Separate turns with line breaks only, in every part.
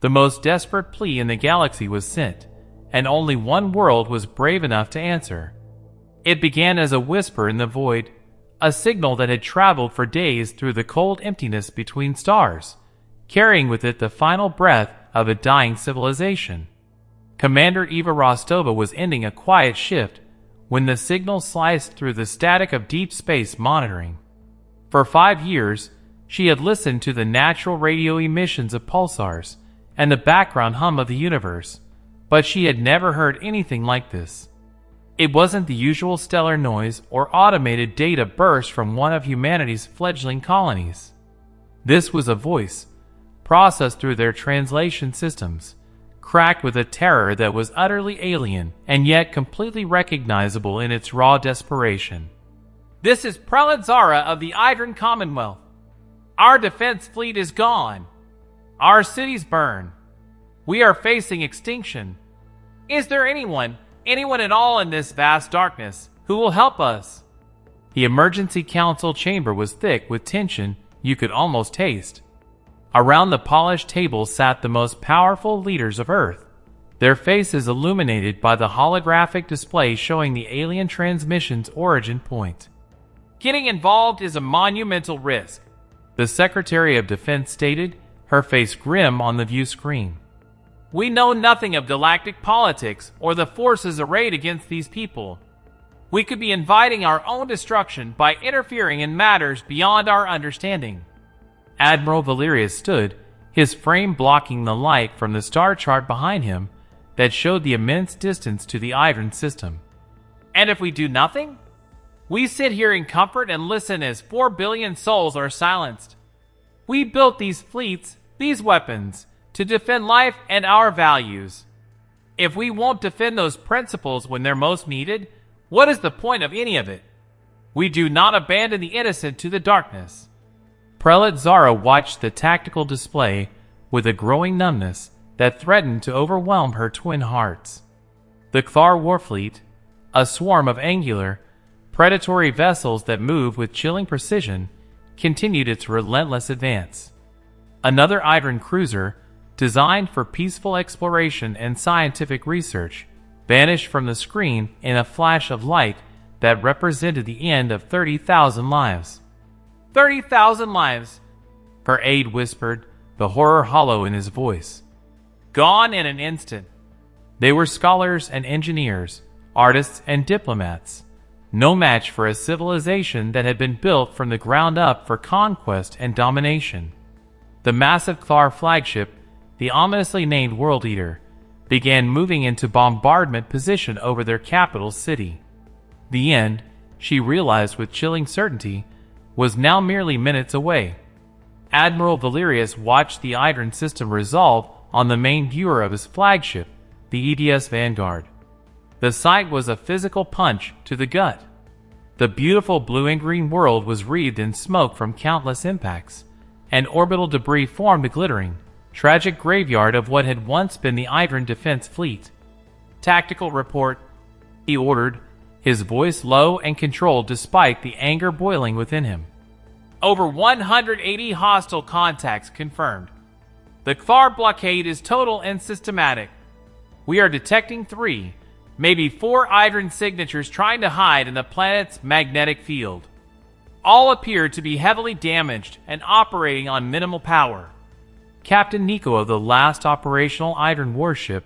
The most desperate plea in the galaxy was sent, and only one world was brave enough to answer. It began as a whisper in the void, a signal that had traveled for days through the cold emptiness between stars, carrying with it the final breath of a dying civilization. Commander Eva Rostova was ending a quiet shift when the signal sliced through the static of deep space monitoring. For 5 years, she had listened to the natural radio emissions of pulsars and the background hum of the universe, but she had never heard anything like this. It wasn't the usual stellar noise or automated data burst from one of humanity's fledgling colonies. This was a voice, processed through their translation systems, cracked with a terror that was utterly alien and yet completely recognizable in its raw desperation.
This is Prelate Zara of the Idran Commonwealth. Our defense fleet is gone. Our cities burn. We are facing extinction. Is there anyone at all in this vast darkness who will help us?
The emergency council chamber was thick with tension you could almost taste. Around the polished table sat the most powerful leaders of Earth, their faces illuminated by the holographic display showing the alien transmission's origin point.
Getting involved is a monumental risk,
the Secretary of Defense stated, her face grim on the view screen.
We know nothing of galactic politics or the forces arrayed against these people. We could be inviting our own destruction by interfering in matters beyond our understanding.
Admiral Valerius stood, his frame blocking the light from the star chart behind him that showed the immense distance to the Idran system.
And if we do nothing? We sit here in comfort and listen as 4 billion souls are silenced. We built these fleets, these weapons, to defend life and our values. If we won't defend those principles when they're most needed, what is the point of any of it? We do not abandon the innocent to the darkness.
Prelate Zara watched the tactical display with a growing numbness that threatened to overwhelm her twin hearts. The Kthar Warfleet, a swarm of angular, predatory vessels that moved with chilling precision, continued its relentless advance. Another Idran cruiser, designed for peaceful exploration and scientific research, vanished from the screen in a flash of light that represented the end of 30,000 lives.
30,000 lives,
her aide whispered, the horror hollow in his voice.
Gone in an instant.
They were scholars and engineers, artists and diplomats, no match for a civilization that had been built from the ground up for conquest and domination. The massive Kthar flagship, the ominously named World Eater, began moving into bombardment position over their capital city. The end, she realized with chilling certainty, was now merely minutes away. Admiral Valerius watched the Idran system resolve on the main viewer of his flagship, the EDS Vanguard. The sight was a physical punch to the gut. The beautiful blue and green world was wreathed in smoke from countless impacts, and orbital debris formed a glittering, tragic graveyard of what had once been the Idran defense fleet.
Tactical report,
he ordered, his voice low and controlled despite the anger boiling within him.
Over 180 hostile contacts confirmed. The Kthar blockade is total and systematic. We are detecting 3, maybe 4 Idran signatures trying to hide in the planet's magnetic field. All appear to be heavily damaged and operating on minimal power.
Captain Nico of the last operational Idran warship,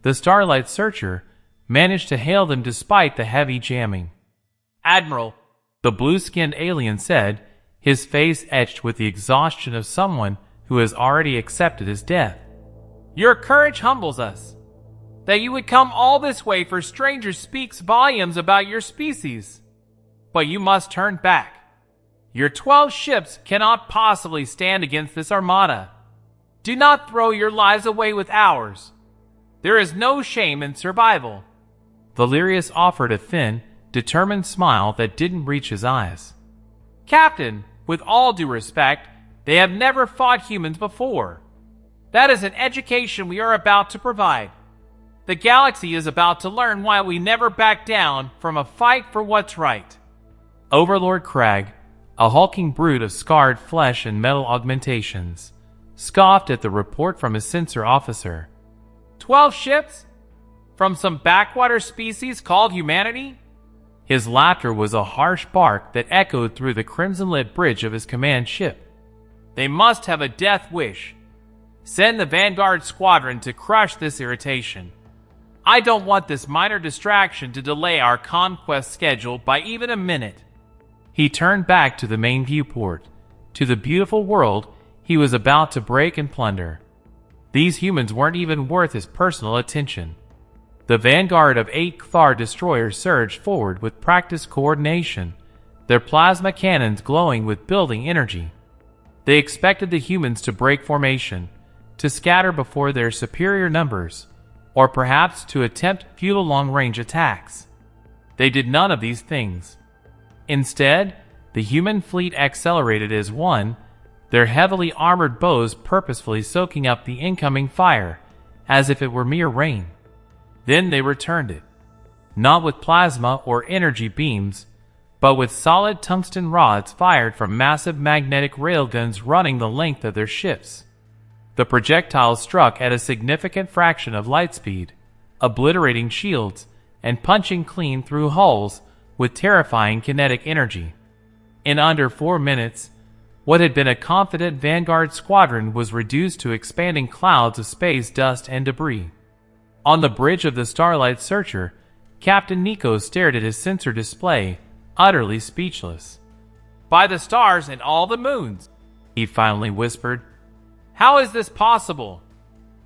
the Starlight Searcher, managed to hail them despite the heavy jamming.
Admiral,
the blue-skinned alien said, his face etched with the exhaustion of someone who has already accepted his death.
Your courage humbles us. That you would come all this way for strangers speaks volumes about your species. But you must turn back. Your 12 ships cannot possibly stand against this armada. Do not throw your lives away with ours. There is no shame in survival.
Valerius offered a thin, determined smile that didn't reach his eyes.
Captain, with all due respect, they have never fought humans before. That is an education we are about to provide. The galaxy is about to learn why we never back down from a fight for what's right.
Overlord Crag, a hulking brute of scarred flesh and metal augmentations, scoffed at the report from his sensor officer.
12 ships? From some backwater species called humanity?
His laughter was a harsh bark that echoed through the crimson-lit bridge of his command ship.
They must have a death wish. Send the Vanguard Squadron to crush this irritation. I don't want this minor distraction to delay our conquest schedule by even a minute.
He turned back to the main viewport, to the beautiful world he was about to break and plunder. These humans weren't even worth his personal attention. The vanguard of 8 Cathar destroyers surged forward with practiced coordination, their plasma cannons glowing with building energy. They expected the humans to break formation, to scatter before their superior numbers, or perhaps to attempt futile long-range attacks. They did none of these things. Instead, the human fleet accelerated as one, their heavily armored bows purposefully soaking up the incoming fire as if it were mere rain. Then they returned it, not with plasma or energy beams, but with solid tungsten rods fired from massive magnetic railguns running the length of their ships. The projectiles struck at a significant fraction of light speed, obliterating shields and punching clean through hulls with terrifying kinetic energy. In under 4 minutes, what had been a confident Vanguard squadron was reduced to expanding clouds of space dust and debris. On the bridge of the Starlight Searcher, Captain Nico stared at his sensor display, utterly speechless.
By the stars and all the moons,
he finally whispered.
How is this possible?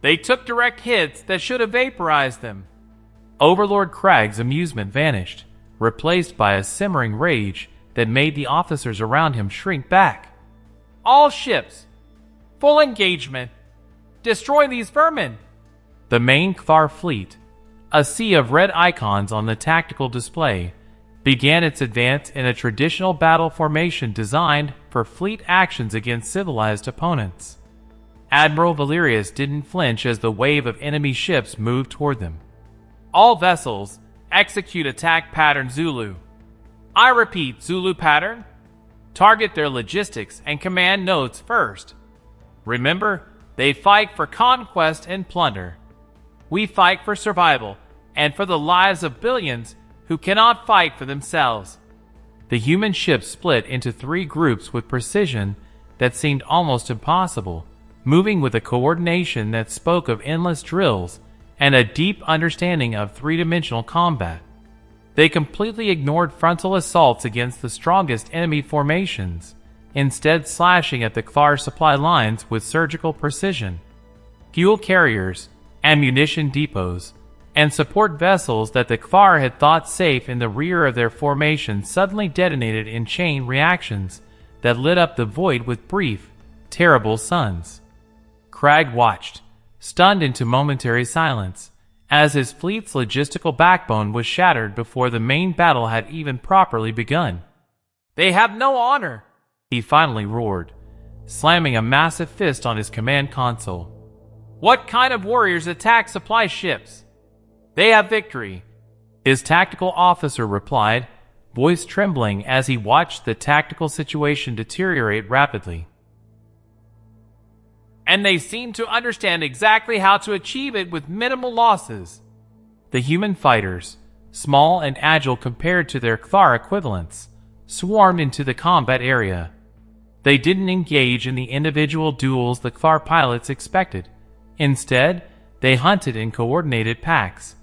They took direct hits that should have vaporized them.
Overlord Crag's amusement vanished, replaced by a simmering rage that made the officers around him shrink back.
All ships, full engagement. Destroy these vermin.
The main Cathar fleet, a sea of red icons on the tactical display, began its advance in a traditional battle formation designed for fleet actions against civilized opponents. Admiral Valerius didn't flinch as the wave of enemy ships moved toward them.
All vessels, execute attack pattern Zulu. I repeat, Zulu pattern. Target their logistics and command nodes first. Remember, they fight for conquest and plunder. We fight for survival and for the lives of billions who cannot fight for themselves.
The human ships split into 3 groups with precision that seemed almost impossible, moving with a coordination that spoke of endless drills and a deep understanding of 3-dimensional combat. They completely ignored frontal assaults against the strongest enemy formations, instead slashing at the Cathar supply lines with surgical precision. Fuel carriers, ammunition depots, and support vessels that the Cathar had thought safe in the rear of their formation suddenly detonated in chain reactions that lit up the void with brief, terrible suns. Crag watched, stunned into momentary silence, as his fleet's logistical backbone was shattered before the main battle had even properly begun.
They have no honor,
he finally roared, slamming a massive fist on his command console.
What kind of warriors attack supply ships? They have victory,
his tactical officer replied, voice trembling as he watched the tactical situation deteriorate rapidly.
And they seem to understand exactly how to achieve it with minimal losses.
The human fighters, small and agile compared to their Cathar equivalents, swarmed into the combat area. They didn't engage in the individual duels the Cathar pilots expected. Instead, they hunted in coordinated packs,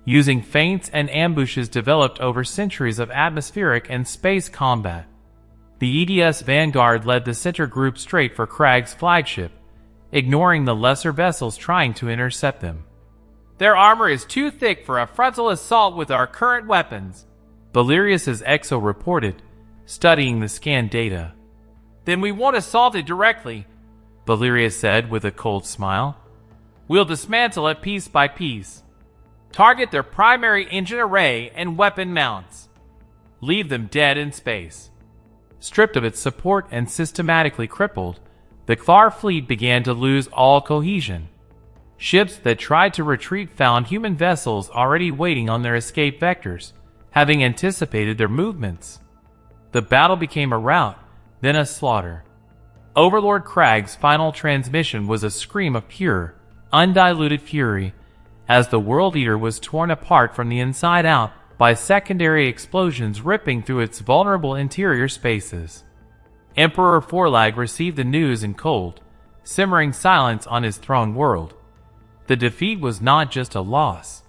using feints and ambushes developed over centuries of atmospheric and space combat. The EDS Vanguard led the center group straight for Crag's flagship, ignoring the lesser vessels trying to intercept them.
Their armor is too thick for a frontal assault with our current weapons,
Valerius's EXO reported, studying the scan data.
Then we won't assault it directly,
Valerius said with a cold smile.
We'll dismantle it piece by piece. Target their primary engine array and weapon mounts. Leave them dead in space.
Stripped of its support and systematically crippled, the Cathar fleet began to lose all cohesion. Ships that tried to retreat found human vessels already waiting on their escape vectors, having anticipated their movements. The battle became a rout, then a slaughter. Overlord Crag's final transmission was a scream of pure, undiluted fury, as the World Eater was torn apart from the inside out by secondary explosions ripping through its vulnerable interior spaces. Emperor Forlag received the news in cold, simmering silence on his throne world. The defeat was not just a loss.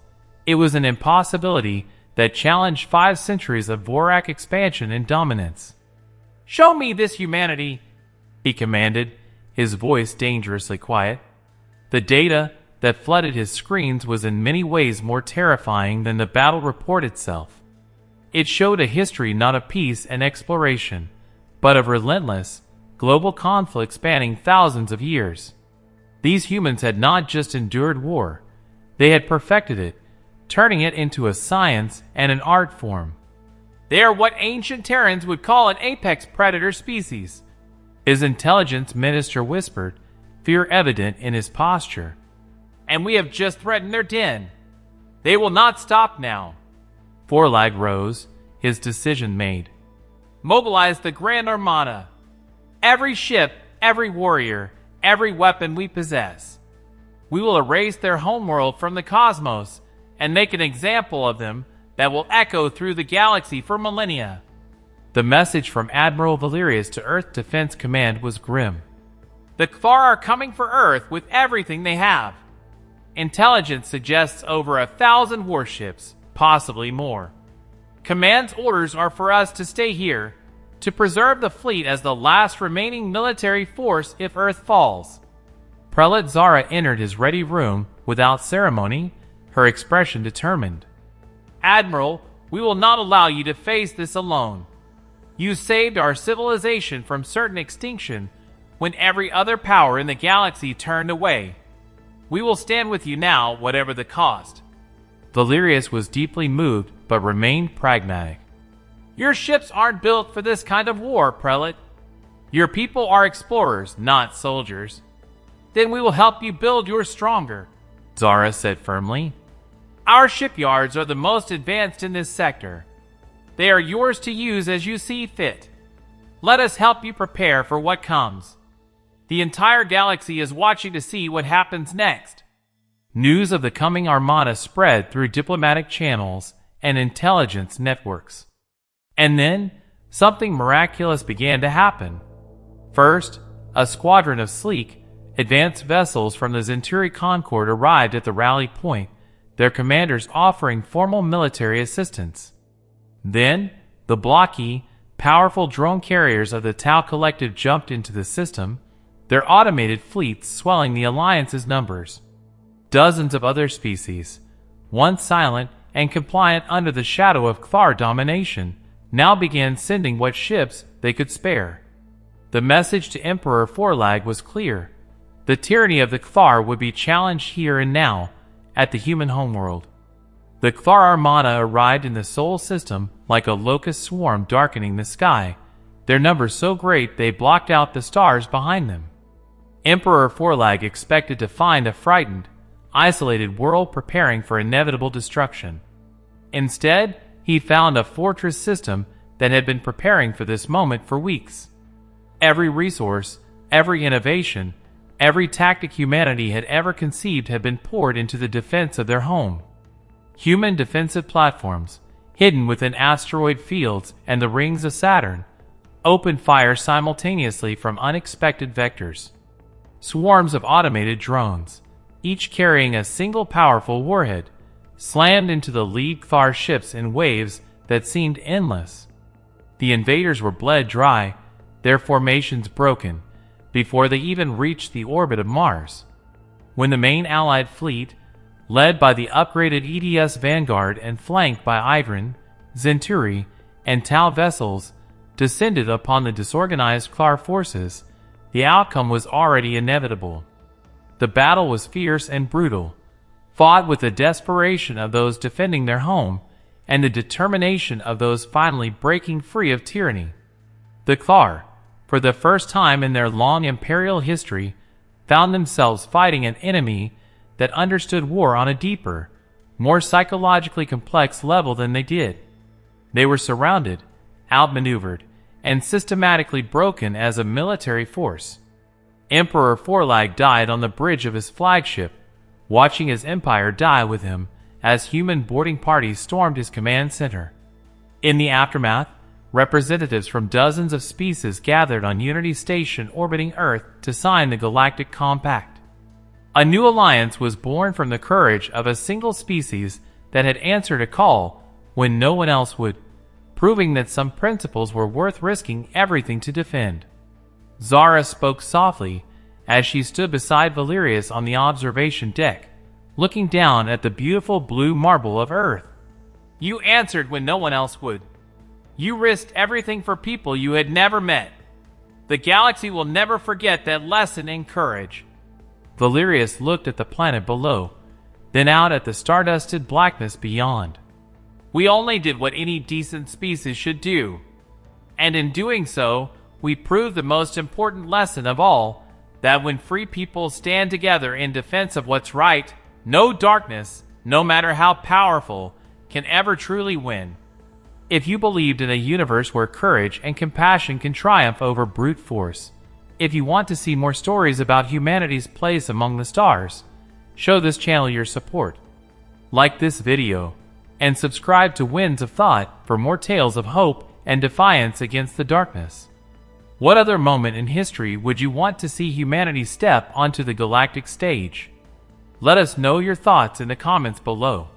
It was an impossibility that challenged 5 centuries of Vorak expansion and dominance.
"Show me this humanity,"
he commanded, his voice dangerously quiet. The data that flooded his screens was in many ways more terrifying than the battle report itself. It showed a history not of peace and exploration, but of relentless, global conflict spanning thousands of years. These humans had not just endured war, they had perfected it, turning it into a science and an art form.
"They are what ancient Terrans would call an apex predator species,"
his intelligence minister whispered, fear evident in his posture.
"And we have just threatened their den. They will not stop now."
Forlag rose, his decision made.
"Mobilize the Grand Armada. Every ship, every warrior, every weapon we possess. We will erase their homeworld from the cosmos and make an example of them that will echo through the galaxy for millennia."
The message from Admiral Valerius to Earth Defense Command was grim.
"The Kthar are coming for Earth with everything they have. Intelligence suggests over 1,000 warships, possibly more. Command's orders are for us to stay here, to preserve the fleet as the last remaining military force if Earth falls."
Prelate Zara entered his ready room without ceremony, her expression determined.
"Admiral, we will not allow you to face this alone. You saved our civilization from certain extinction when every other power in the galaxy turned away. We will stand with you now, whatever the cost."
Valerius was deeply moved but remained pragmatic.
"Your ships aren't built for this kind of war, Prelate. Your people are explorers, not soldiers. Then we will help you build yours stronger,"
Zara said firmly.
"Our shipyards are the most advanced in this sector. They are yours to use as you see fit. Let us help you prepare for what comes. The entire galaxy is watching to see what happens next."
News of the coming armada spread through diplomatic channels and intelligence networks. And then, something miraculous began to happen. First, a squadron of sleek, advanced vessels from the Zenturi Concord arrived at the rally point, their commanders offering formal military assistance. Then, the blocky, powerful drone carriers of the Tau Collective jumped into the system, their automated fleets swelling the Alliance's numbers. Dozens of other species, once silent and compliant under the shadow of Kthar domination, now began sending what ships they could spare. The message to Emperor Forlag was clear. The tyranny of the Kthar would be challenged here and now, at the human homeworld. The Kthar Armada arrived in the Sol system like a locust swarm darkening the sky, their numbers so great they blocked out the stars behind them. Emperor Forlag expected to find a frightened, isolated world preparing for inevitable destruction. Instead, he found a fortress system that had been preparing for this moment for weeks. Every resource, every innovation, every tactic humanity had ever conceived had been poured into the defense of their home. Human defensive platforms, hidden within asteroid fields and the rings of Saturn, opened fire simultaneously from unexpected vectors. Swarms of automated drones, each carrying a single powerful warhead, slammed into the lead Kthar ships in waves that seemed endless. The invaders were bled dry, their formations broken, before they even reached the orbit of Mars. When the main Allied fleet, led by the upgraded EDS Vanguard and flanked by Idrin, Zenturi, and Tau vessels, descended upon the disorganized Kthar forces, the outcome was already inevitable. The battle was fierce and brutal, fought with the desperation of those defending their home and the determination of those finally breaking free of tyranny. The Kthar, for the first time in their long imperial history, found themselves fighting an enemy that understood war on a deeper, more psychologically complex level than they did. They were surrounded, outmaneuvered, and systematically broken as a military force. Emperor Vorel died on the bridge of his flagship, watching his empire die with him as human boarding parties stormed his command center. In the aftermath, representatives from dozens of species gathered on Unity Station orbiting Earth to sign the Galactic Compact. A new alliance was born from the courage of a single species that had answered a call when no one else would, proving that some principles were worth risking everything to defend. Zara spoke softly as she stood beside Valerius on the observation deck, looking down at the beautiful blue marble of Earth.
You answered when no one else would. You risked everything for people you had never met. The galaxy will never forget that lesson in courage.
Valerius looked at the planet below, then out at the stardusted blackness beyond.
We only did what any decent species should do. And in doing so, we proved the most important lesson of all, that when free people stand together in defense of what's right, no darkness, no matter how powerful, can ever truly win.
If you believed in a universe where courage and compassion can triumph over brute force, if you want to see more stories about humanity's place among the stars, show this channel your support. Like this video, and subscribe to Winds of Thought for more tales of hope and defiance against the darkness. What other moment in history would you want to see humanity step onto the galactic stage? Let us know your thoughts in the comments below.